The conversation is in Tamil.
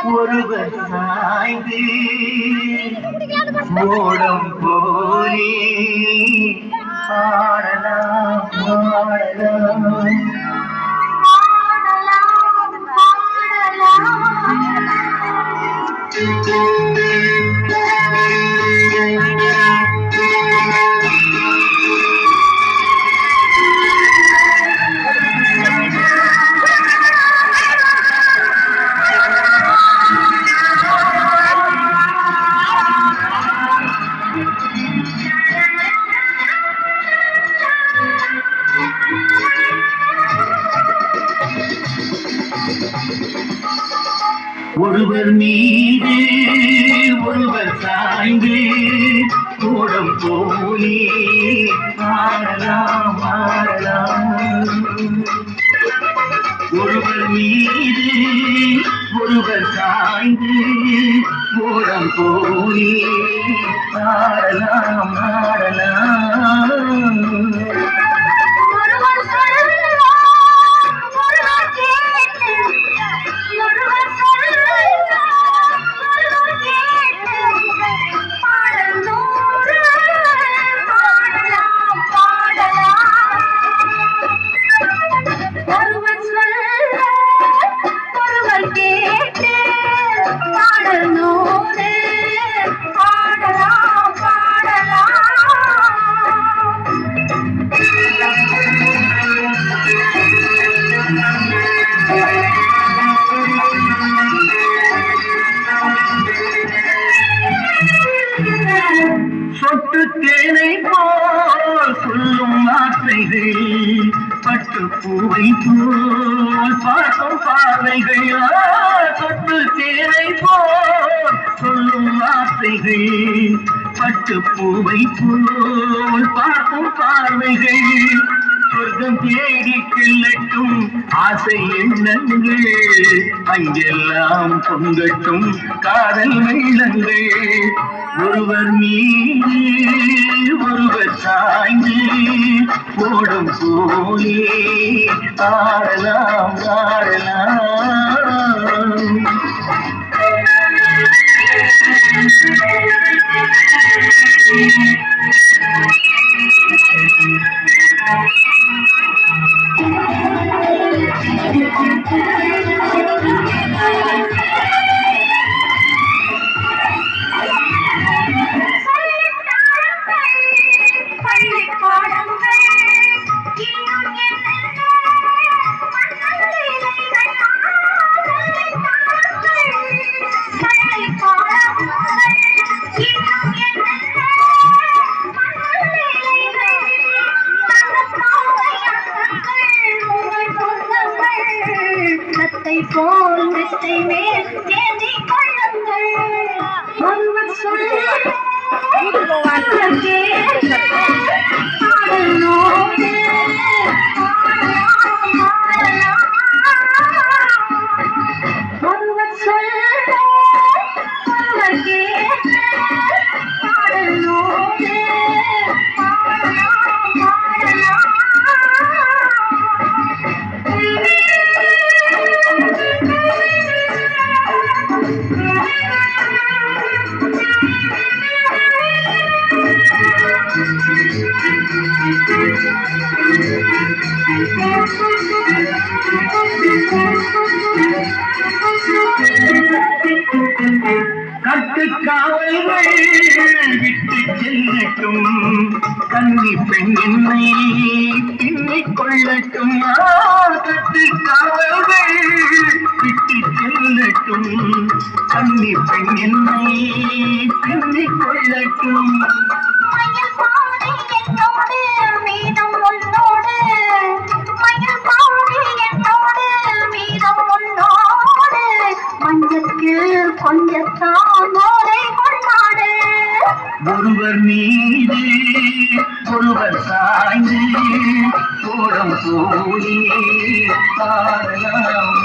ஒருவர் சாய்ந்து ஓடம் போலே ஆடலாம் ஆடலாம் ஒருவர் மீது ஒருவர் சாய்ந்து ஓடம் போலே ஆடலாம் ஆடலாம் ஒருவர் மீது ஒருவர் சாய்ந்து ஓடம் போலே ஆடலாம் ஆடலாம் சொட்டு தேனை போல் சொல்லும் வார்த்தைகள் பட்டு பூவை போல் பார்க்கும் பார்வைகள் சொட்டு தேனை போல் சொல்லும் வார்த்தைகள் பட்டு பூவை போல் பார்க்கும் பார்வைகள் சொர்க்கம் தேடி செல்லட்டும் ஆசை எண்ணங்கள் அங்கெல்லாம் பொங்கட்டும் காதல் வெள்ளங்கள் ஒருவர் மீது ஒருவர் சாய்ந்து ஓடும் போலே ஆடலாம் ஆடலாம் போல் வெத்தை மேல் ஏந்தி கொள்ளுங்கள் ஒருவர் சொல்ல ஒருவர் சொல்ல ஒருவர் கேட்டு பாடலோடு கட்டுக்காவல்கள் விட்டு செல்லட்டும் கன்னி பெண் என்னை பின்னிக் கொள்ளட்டும் கட்டுக்காவல்கள் விட்டு செல்லட்டும் கன்னி பெண் என்னை பின்னிக் கொள்ளட்டும் ஒருவர் மீது ஒருவர் சாய்ந்து ஓடம் போலே ஆடலாம்